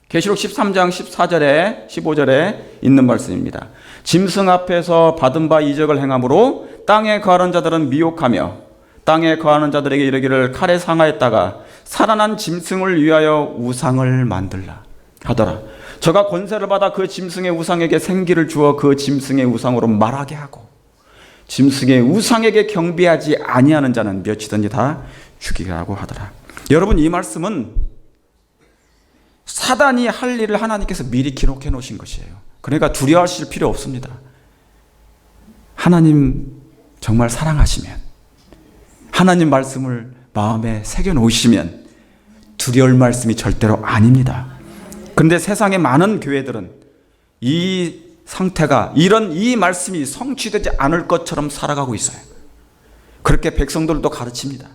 계시록 13장 14절에 15절에 있는 말씀입니다. 짐승 앞에서 받은 바 이적을 행함으로 땅에 거하는 자들은 미혹하며 땅에 거하는 자들에게 이르기를 칼에 상하였다가 살아난 짐승을 위하여 우상을 만들라 하더라. 저가 권세를 받아 그 짐승의 우상에게 생기를 주어 그 짐승의 우상으로 말하게 하고 짐승의 우상에게 경배하지 아니하는 자는 몇이든지 다 죽이라고 하더라. 여러분, 이 말씀은 사단이 할 일을 하나님께서 미리 기록해 놓으신 것이에요. 그러니까 두려워하실 필요 없습니다. 하나님 정말 사랑하시면, 하나님 말씀을 마음에 새겨 놓으시면 두려울 말씀이 절대로 아닙니다. 그런데 세상의 많은 교회들은 이 상태가 이 말씀이 성취되지 않을 것처럼 살아가고 있어요. 그렇게 백성들도 가르칩니다.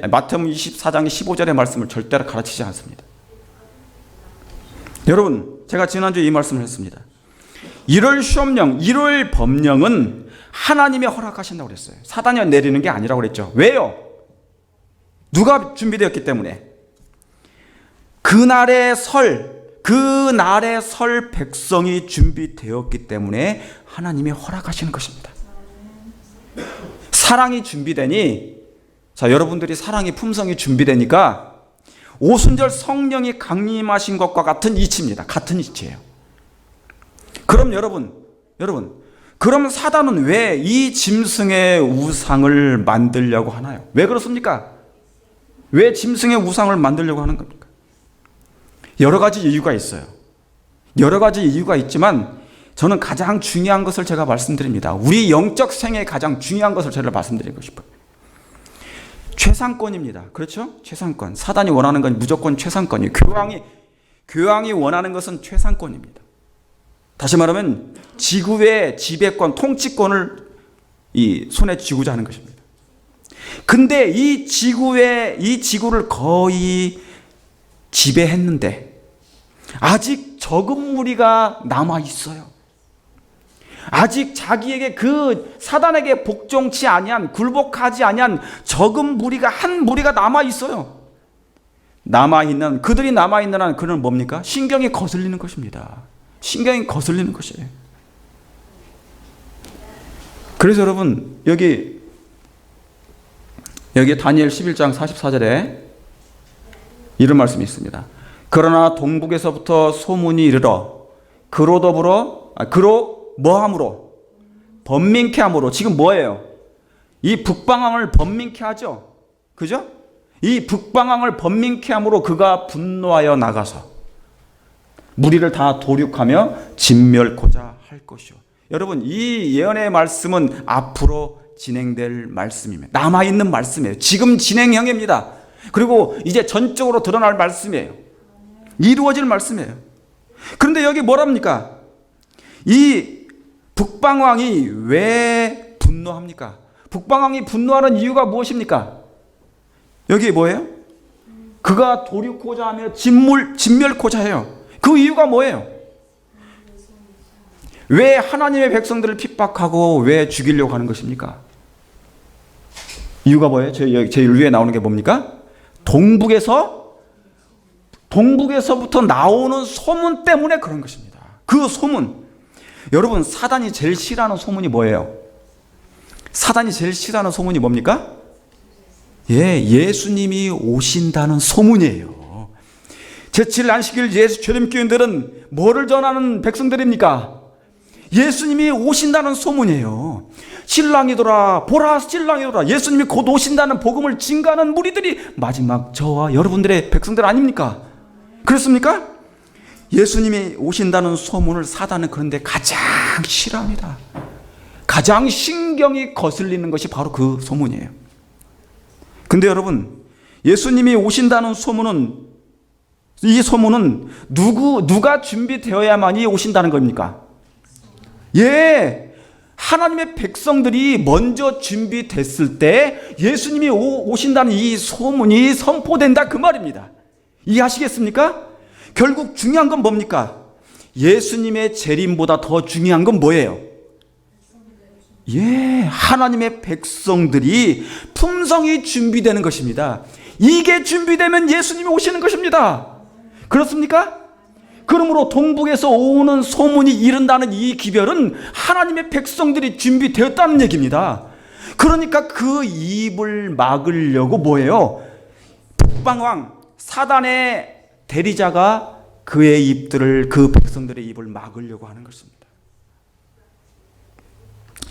마태복음 24장 15절의 말씀을 절대로 가르치지 않습니다. 여러분, 제가 지난주에 이 말씀을 했습니다. 1월 시험령, 1월 법령은 하나님이 허락하신다고 그랬어요. 사단이 내리는 게 아니라고 그랬죠. 왜요? 누가 준비되었기 때문에. 그날의 설 백성이 준비되었기 때문에 하나님이 허락하시는 것입니다. 사랑이 준비되니, 자, 여러분들이 사랑의 품성이 준비되니까 오순절 성령이 강림하신 것과 같은 이치입니다. 같은 이치예요. 그럼 여러분, 그럼 사단은 왜 이 짐승의 우상을 만들려고 하나요? 왜 그렇습니까? 왜 짐승의 우상을 만들려고 하는 겁니까? 여러 가지 이유가 있어요. 여러 가지 이유가 있지만 저는 가장 중요한 것을 제가 말씀드립니다. 우리 영적 생애에 가장 중요한 것을 제가 말씀드리고 싶어요. 최상권입니다. 그렇죠? 최상권. 사단이 원하는 건 무조건 최상권이에요. 교황이 원하는 것은 최상권입니다. 다시 말하면 지구의 지배권, 통치권을 이 손에 쥐고자 하는 것입니다. 근데 이 지구를 거의 지배했는데 아직 적은 무리가 남아 있어요. 아직 자기에게 그 사단에게 복종치 아니한, 굴복하지 아니한 적은 무리가, 한 무리가 남아 있어요. 그들이 남아 있는 한 그는 뭡니까? 신경이 거슬리는 것입니다. 신경이 거슬리는 것이에요. 그래서 여러분, 여기 다니엘 11장 44절에 이런 말씀이 있습니다. 그러나 동북에서부터 소문이 이르러 그로 뭐함으로? 번민케 함으로. 지금 뭐예요? 이 북방왕을 번민케 하죠. 그죠? 이 북방왕을 번민케 함으로 그가 분노하여 나가서 무리를 다 도륙하며 진멸코자 할 것이요. 여러분, 이 예언의 말씀은 앞으로 진행될 말씀입니다. 남아있는 말씀이에요. 지금 진행형입니다. 그리고 이제 전적으로 드러날 말씀이에요. 이루어질 말씀이에요. 그런데 여기 뭐랍니까? 이 북방왕이 왜 분노합니까? 북방왕이 분노하는 이유가 무엇입니까? 여기 뭐예요? 그가 도륙코자 하며 진멸코자 해요. 그 이유가 뭐예요? 왜 하나님의 백성들을 핍박하고 왜 죽이려고 하는 것입니까? 이유가 뭐예요? 제일 위에 나오는 게 뭡니까? 동북에서부터 나오는 소문 때문에 그런 것입니다. 그 소문. 여러분, 사단이 제일 싫어하는 소문이 뭐예요? 사단이 제일 싫어하는 소문이 뭡니까? 예수님이 오신다는 소문이에요. 제7일 안식일 예수 초림교인들은 뭐를 전하는 백성들입니까? 예수님이 오신다는 소문이에요. 신랑이더라, 보라 신랑이더라, 예수님이 곧 오신다는 복음을 증거하는 무리들이 마지막 저와 여러분들의 백성들 아닙니까? 그렇습니까? 예수님이 오신다는 소문을 사단은 그런데 가장 싫어합니다. 가장 신경이 거슬리는 것이 바로 그 소문이에요. 근데 여러분, 예수님이 오신다는 소문은, 이 소문은 누가 준비되어야만이 오신다는 겁니까? 하나님의 백성들이 먼저 준비됐을 때 예수님이 오신다는 이 소문이 선포된다, 그 말입니다. 이해하시겠습니까? 결국 중요한 건 뭡니까? 예수님의 재림보다 더 중요한 건 뭐예요? 하나님의 백성들이 품성이 준비되는 것입니다. 이게 준비되면 예수님이 오시는 것입니다. 그렇습니까? 그러므로 동북에서 오는 소문이 이른다는 이 기별은 하나님의 백성들이 준비되었다는 얘기입니다. 그러니까 그 입을 막으려고 뭐예요? 북방왕 사단의 대리자가 그의 입들을, 그 백성들의 입을 막으려고 하는 것입니다.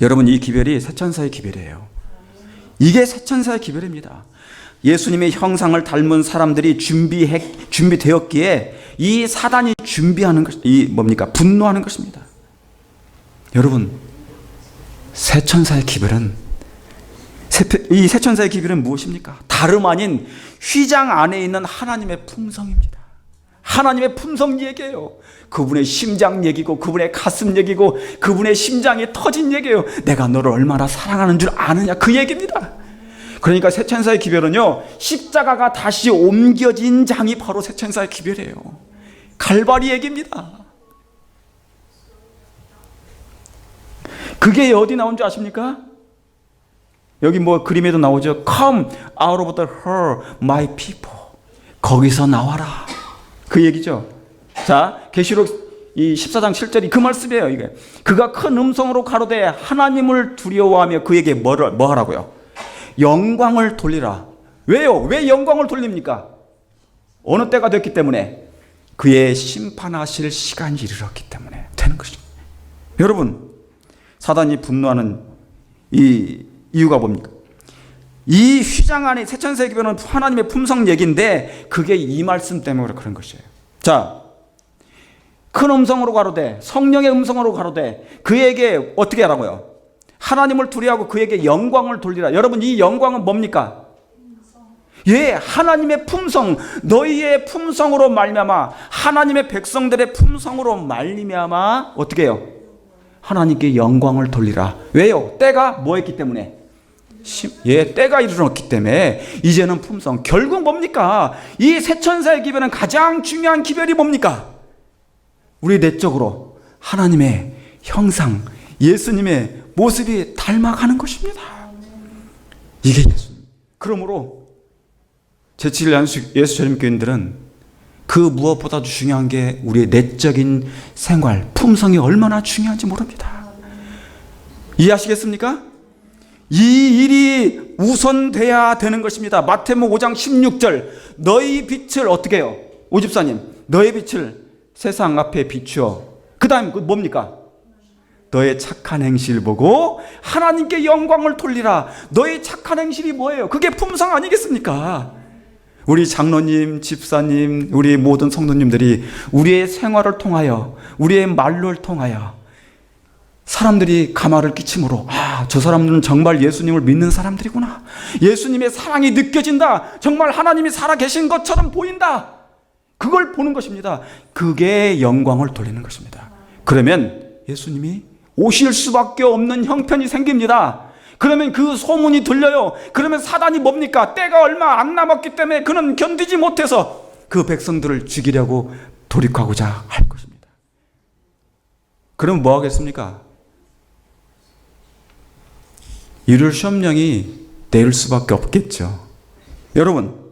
여러분, 이 기별이 새천사의 기별이에요. 이게 새천사의 기별입니다. 예수님의 형상을 닮은 사람들이 준비되었기에 이 사단이 준비하는 것, 분노하는 것입니다. 여러분, 새천사의 기별은, 이 새천사의 기별은 무엇입니까? 다름 아닌 휘장 안에 있는 하나님의 품성입니다. 하나님의 품성 얘기예요. 그분의 심장 얘기고, 그분의 가슴 얘기고, 그분의 심장이 터진 얘기예요. 내가 너를 얼마나 사랑하는 줄 아느냐, 그 얘기입니다. 그러니까 새천사의 기별은요, 십자가가 다시 옮겨진 장이 바로 새천사의 기별이에요. 갈바리 얘기입니다. 그게 어디 나온 줄 아십니까? 여기 그림에도 나오죠. Come out of the her, my people. 거기서 나와라. 그 얘기죠. 자, 계시록 이 14장 7절이 그 말씀이에요. 이게 그가 큰 음성으로 가로되 하나님을 두려워하며 그에게 뭐 하라고요? 영광을 돌리라. 왜요? 왜 영광을 돌립니까? 어느 때가 됐기 때문에? 그의 심판하실 시간이 이르렀기 때문에 되는 것입니다. 여러분, 사단이 분노하는 이 이유가 뭡니까? 이 휘장 안에 새천사의 기별은 하나님의 품성 얘기인데 그게 이 말씀 때문에 그런 것이에요. 자, 큰 음성으로 가로되, 성령의 음성으로 가로되 그에게 어떻게 하라고요? 하나님을 두려워하고 그에게 영광을 돌리라. 여러분, 이 영광은 뭡니까? 하나님의 품성, 너희의 품성으로 말미암아, 하나님의 백성들의 품성으로 말미암아 어떻게 해요? 하나님께 영광을 돌리라. 왜요? 때가 뭐 했기 때문에? 때가 이르렀기 때문에 이제는 품성. 결국 뭡니까? 이 세천사의 기별은 가장 중요한 기별이 뭡니까? 우리 내적으로 하나님의 형상, 예수님의 모습이 닮아가는 것입니다. 이게 예수님. 그러므로 제7일 예수전임교인들은 그 무엇보다도 중요한 게 우리의 내적인 생활, 품성이 얼마나 중요한지 모릅니다. 이해하시겠습니까? 이 일이 우선돼야 되는 것입니다. 마태복음 5장 16절 너희 빛을 어떻게 해요? 오집사님, 너희 빛을 세상 앞에 비추어. 그 다음 뭡니까? 너의 착한 행실 보고 하나님께 영광을 돌리라. 너의 착한 행실이 뭐예요? 그게 품성 아니겠습니까? 우리 장로님, 집사님, 우리 모든 성도님들이 우리의 생활을 통하여, 우리의 말을 통하여 사람들이 감화를 끼침으로 저 사람들은 정말 예수님을 믿는 사람들이구나. 예수님의 사랑이 느껴진다. 정말 하나님이 살아계신 것처럼 보인다. 그걸 보는 것입니다. 그게 영광을 돌리는 것입니다. 그러면 예수님이 오실 수밖에 없는 형편이 생깁니다. 그러면 그 소문이 들려요. 그러면 사단이 뭡니까? 때가 얼마 안 남았기 때문에 그는 견디지 못해서 그 백성들을 죽이려고 돌입하고자 할 것입니다. 그럼 뭐 하겠습니까? 이룰 시험령이 내릴 수밖에 없겠죠. 여러분,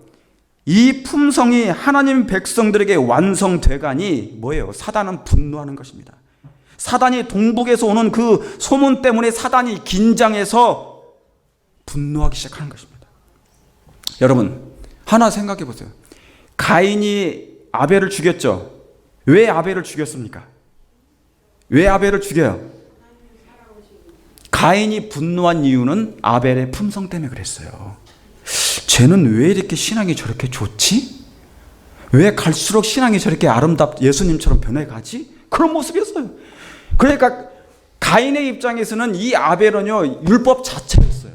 이 품성이 하나님 백성들에게 완성되가니 뭐예요? 사단은 분노하는 것입니다. 사단이 동북에서 오는 그 소문 때문에 사단이 긴장해서 분노하기 시작하는 것입니다. 여러분, 하나 생각해 보세요. 가인이 아벨을 죽였죠. 왜 아벨을 죽였습니까? 왜 아벨을 죽여요? 가인이 분노한 이유는 아벨의 품성 때문에 그랬어요. 쟤는 왜 이렇게 신앙이 저렇게 좋지? 왜 갈수록 신앙이 저렇게 예수님처럼 변해가지? 그런 모습이었어요. 그러니까 가인의 입장에서는 이 아벨은요, 율법 자체였어요.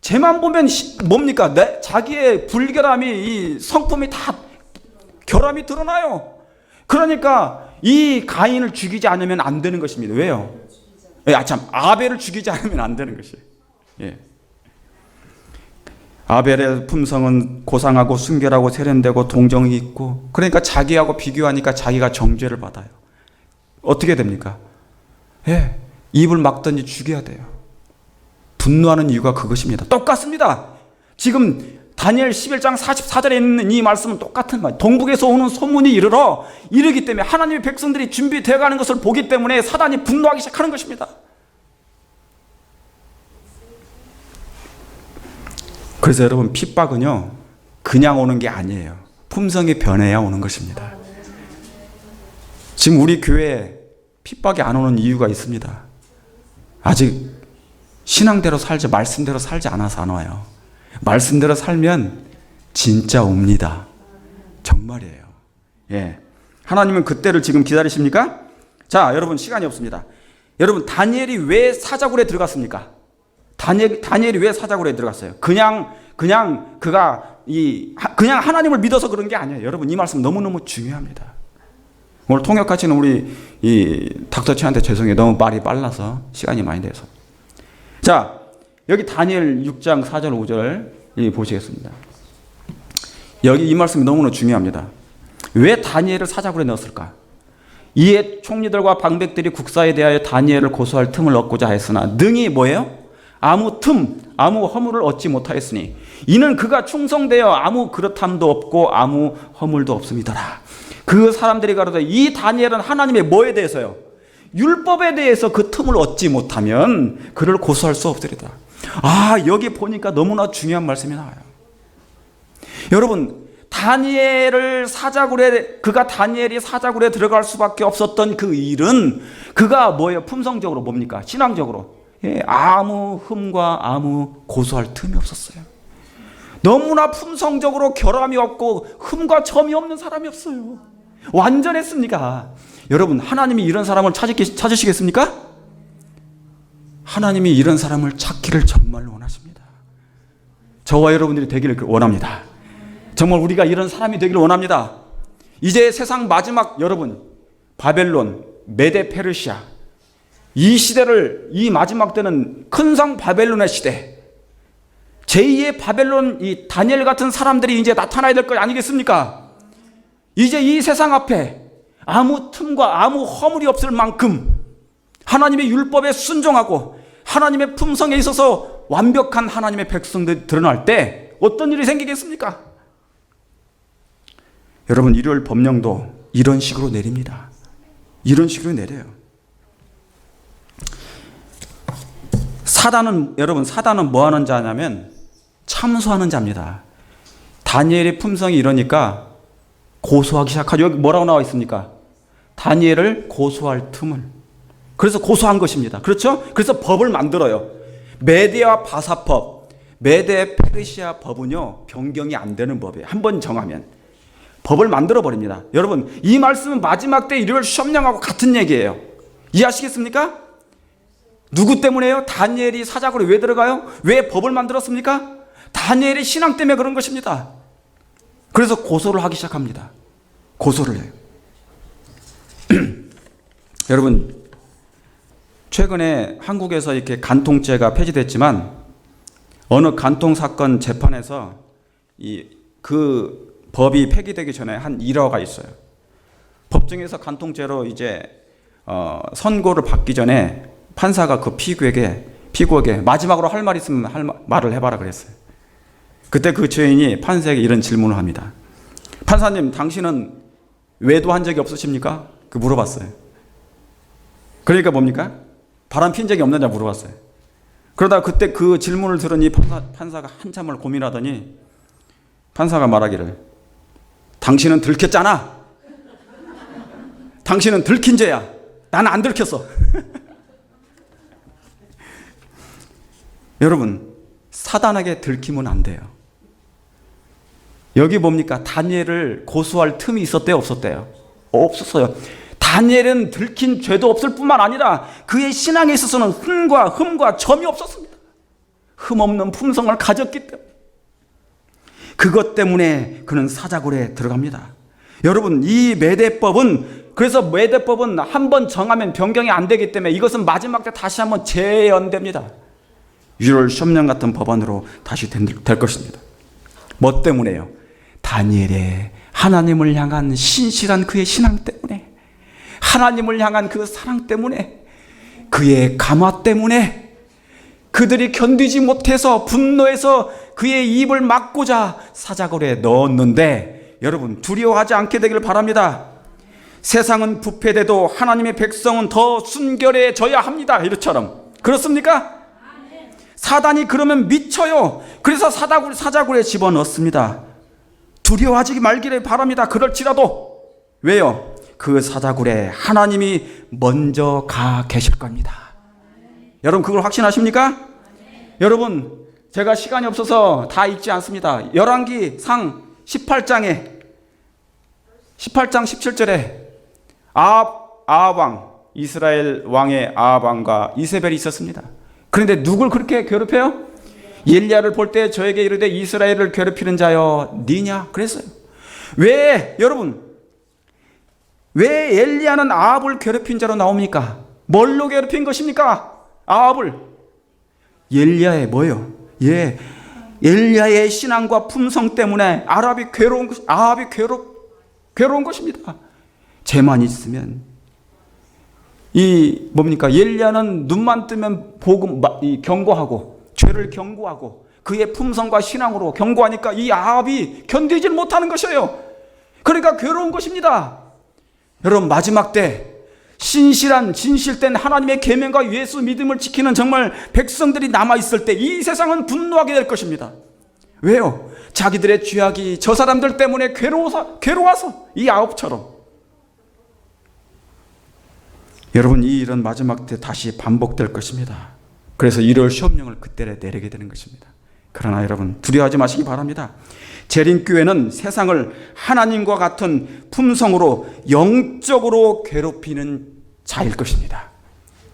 쟤만 보면 뭡니까? 자기의 불결함이, 이 성품이 다 결함이 드러나요. 그러니까 이 가인을 죽이지 않으면 안 되는 것입니다. 왜요? 아벨을 죽이지 않으면 안 되는 것이에요. 예. 아벨의 품성은 고상하고 순결하고 세련되고 동정이 있고, 그러니까 자기하고 비교하니까 자기가 정죄를 받아요. 어떻게 됩니까? 입을 막든지 죽여야 돼요. 분노하는 이유가 그것입니다. 똑같습니다. 지금 다니엘 11장 44절에 있는 이 말씀은 똑같은 말. 동북에서 오는 소문이 이르기 때문에 하나님의 백성들이 준비되어 가는 것을 보기 때문에 사단이 분노하기 시작하는 것입니다. 그래서 여러분, 핍박은요, 그냥 오는 게 아니에요. 품성이 변해야 오는 것입니다. 지금 우리 교회에 핍박이 안 오는 이유가 있습니다. 아직 신앙대로 살지, 말씀대로 살지 않아서 안 와요. 말씀대로 살면 진짜 옵니다. 정말이에요. 예. 하나님은 그때를 지금 기다리십니까? 자, 여러분, 시간이 없습니다. 여러분, 다니엘이 왜 사자굴에 들어갔습니까? 다니엘이 왜 사자굴에 들어갔어요? 그냥 하나님을 믿어서 그런 게 아니에요. 여러분, 이 말씀 너무너무 중요합니다. 오늘 통역하시는 우리 이 닥터치한테 죄송해요. 너무 말이 빨라서 시간이 많이 돼서. 자, 여기 다니엘 6장 4절 5절 보시겠습니다. 여기 이 말씀이 너무나 중요합니다. 왜 다니엘을 사자굴에 넣었을까? 이에 총리들과 방백들이 국사에 대하여 다니엘을 고소할 틈을 얻고자 했으나 능히 뭐예요? 아무 허물을 얻지 못하였으니 이는 그가 충성되어 아무 그릇함도 없고 아무 허물도 없음이더라. 그 사람들이 가로되 이 다니엘은 하나님의 뭐에 대해서요? 율법에 대해서 그 틈을 얻지 못하면 그를 고소할 수 없으리다. 여기 보니까 너무나 중요한 말씀이 나와요. 여러분, 그가 다니엘이 사자굴에 들어갈 수밖에 없었던 그 일은 그가 뭐예요? 품성적으로 뭡니까? 신앙적으로 아무 흠과 아무 고소할 틈이 없었어요. 너무나 품성적으로 결함이 없고 흠과 점이 없는 사람이 없어요. 완전했습니까? 여러분, 하나님이 이런 사람을 찾으시겠습니까? 하나님이 이런 사람을 찾기를 정말 원하십니다. 저와 여러분들이 되기를 원합니다. 정말 우리가 이런 사람이 되기를 원합니다. 이제 세상 마지막, 여러분, 바벨론, 메데 페르시아, 이 시대를, 이 마지막 때는 큰성 바벨론의 시대, 제2의 바벨론, 이 다니엘 같은 사람들이 이제 나타나야 될 것 아니겠습니까? 이제 이 세상 앞에 아무 틈과 아무 허물이 없을 만큼 하나님의 율법에 순종하고 하나님의 품성에 있어서 완벽한 하나님의 백성들이 드러날 때 어떤 일이 생기겠습니까? 여러분, 일요일 법령도 이런 식으로 내립니다. 이런 식으로 내려요. 여러분, 사단은 뭐 하는 자냐면 참소하는 자입니다. 다니엘의 품성이 이러니까 고소하기 시작하죠. 여기 뭐라고 나와 있습니까? 다니엘을 고소할 틈을. 그래서 고소한 것입니다. 그렇죠? 그래서 법을 만들어요. 메데와 바사법, 메데 페르시아 법은요, 변경이 안 되는 법이에요. 한번 정하면 법을 만들어 버립니다. 여러분, 이 말씀은 마지막 때 일요일 시험령하고 같은 얘기예요. 이해하시겠습니까? 누구 때문에요? 다니엘이 사자굴에 왜 들어가요? 왜 법을 만들었습니까? 다니엘의 신앙 때문에 그런 것입니다. 그래서 고소를 하기 시작합니다. 고소를 해요. 여러분, 최근에 한국에서 이렇게 간통죄가 폐지됐지만 어느 간통 사건 재판에서 그 법이 폐기되기 전에 한 일화가 있어요. 법정에서 간통죄로 이제 선고를 받기 전에 판사가 그 피고에게 마지막으로 할 말 있으면 말을 해봐라 그랬어요. 그때 그 죄인이 판사에게 이런 질문을 합니다. 판사님, 당신은 외도한 적이 없으십니까? 그 물어봤어요. 그러니까 뭡니까? 바람 핀 적이 없느냐 물어봤어요. 그러다 그때 그 질문을 들으니 판사가 한참을 고민하더니 판사가 말하기를, 당신은 들켰잖아. 당신은 들킨 죄야. 나는 안 들켰어. 여러분, 사단에게 들키면 안 돼요. 여기 뭡니까? 다니엘을 고소할 틈이 있었대요, 없었대요? 없었어요. 다니엘은 들킨 죄도 없을 뿐만 아니라 그의 신앙에 있어서는 흠과 점이 없었습니다. 흠없는 품성을 가졌기 때문에. 그것 때문에 그는 사자굴에 들어갑니다. 여러분, 이 메대법은, 그래서 메대법은 한번 정하면 변경이 안 되기 때문에 이것은 마지막 때 다시 한번 재연됩니다. 6월 시험령 같은 법안으로 다시 될 것입니다. 뭐 때문에요? 다니엘의 하나님을 향한 신실한 그의 신앙 때문에, 하나님을 향한 그 사랑 때문에, 그의 감화 때문에 그들이 견디지 못해서 분노해서 그의 입을 막고자 사자굴에 넣었는데, 여러분, 두려워하지 않게 되기를 바랍니다. 세상은 부패돼도 하나님의 백성은 더 순결해져야 합니다. 이처럼. 그렇습니까? 사단이 그러면 미쳐요. 그래서 사자굴에 집어넣습니다. 두려워하지 말기를 바랍니다. 그럴지라도. 왜요? 그 사자굴에 하나님이 먼저 가 계실 겁니다. 여러분, 그걸 확신하십니까? 여러분, 제가 시간이 없어서 다 읽지 않습니다. 열왕기상 18장 17절에 아합 이스라엘 왕의 아합 왕과 이세벨이 있었습니다. 그런데 누굴 그렇게 괴롭혀요? 엘리야를 볼 때 저에게 이르되 이스라엘을 괴롭히는 자여 니냐? 그랬어요. 여러분, 왜 엘리야는 아합을 괴롭힌 자로 나옵니까? 뭘로 괴롭힌 것입니까? 아합을. 엘리야의 뭐예요? 엘리야의 신앙과 품성 때문에 아합이 괴로운 것입니다. 죄만 있으면. 엘리야는 눈만 뜨면 경고하고, 죄를 경고하고, 그의 품성과 신앙으로 경고하니까 이 아합이 견디질 못하는 것이에요. 그러니까 괴로운 것입니다. 여러분, 마지막 때 진실된 하나님의 계명과 예수 믿음을 지키는 정말 백성들이 남아있을 때 이 세상은 분노하게 될 것입니다. 왜요? 자기들의 죄악이 저 사람들 때문에 괴로워서 이 아합처럼. 여러분, 이 일은 마지막 때 다시 반복될 것입니다. 그래서 일요일 시험령을 그때 내리게 되는 것입니다. 그러나 여러분, 두려워하지 마시기 바랍니다. 재림교회는 세상을 하나님과 같은 품성으로 영적으로 괴롭히는 자일 것입니다.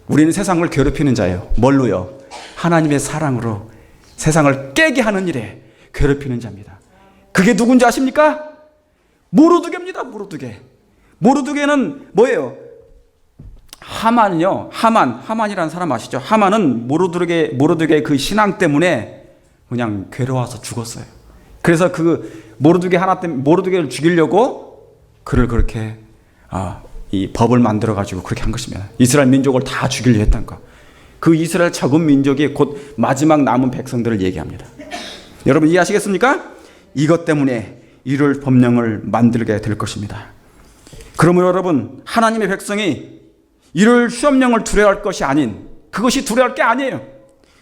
우리는 세상을 괴롭히는 자예요. 뭘로요? 하나님의 사랑으로 세상을 깨게 하는 일에 괴롭히는 자입니다. 그게 누군지 아십니까? 모르드게입니다. 모르드게는 뭐예요? 하만은요, 하만이라는 사람 아시죠? 하만은 모르드게의 그 신앙 때문에 그냥 괴로워서 죽었어요. 그래서 그 모르드게를 죽이려고 그를 그렇게 이 법을 만들어 가지고 그렇게 한 것입니다. 이스라엘 민족을 다 죽이려 했던 거. 그 이스라엘 적은 민족이 곧 마지막 남은 백성들을 얘기합니다. 여러분 이해하시겠습니까? 이것 때문에 이를 법령을 만들게 될 것입니다. 그러므로 여러분, 하나님의 백성이 이를 시험령을 두려워할 것이 아닌, 그것이 두려워할 게 아니에요.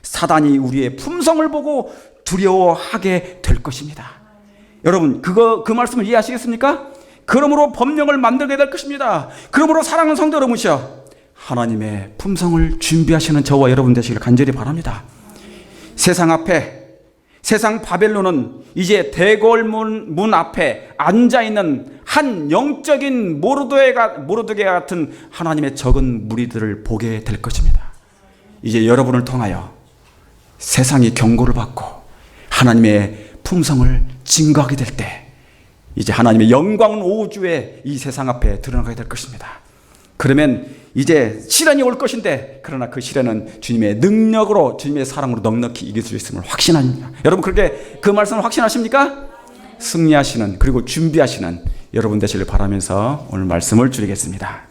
사단이 우리의 품성을 보고 두려워하게 될 것입니다. 여러분 그 말씀을 이해하시겠습니까? 그러므로 법령을 만들게 될 것입니다. 그러므로 사랑하는 성도 여러분이시여, 하나님의 품성을 준비하시는 저와 여러분 되시기를 간절히 바랍니다. 세상 바벨론은 이제 대궐문 앞에 앉아있는 한 영적인 모르드게 같은 하나님의 적은 무리들을 보게 될 것입니다. 이제 여러분을 통하여 세상이 경고를 받고 하나님의 품성을 증거하게 될 때, 이제 하나님의 영광은 오후주에 이 세상 앞에 드러나게 될 것입니다. 그러면 이제 시련이 올 것인데, 그러나 그 시련은 주님의 능력으로, 주님의 사랑으로 넉넉히 이길 수 있음을 확신합니다. 여러분 그렇게 그 말씀을 확신하십니까? 승리하시는, 그리고 준비하시는 여러분 되시길 바라면서 오늘 말씀을 줄이겠습니다.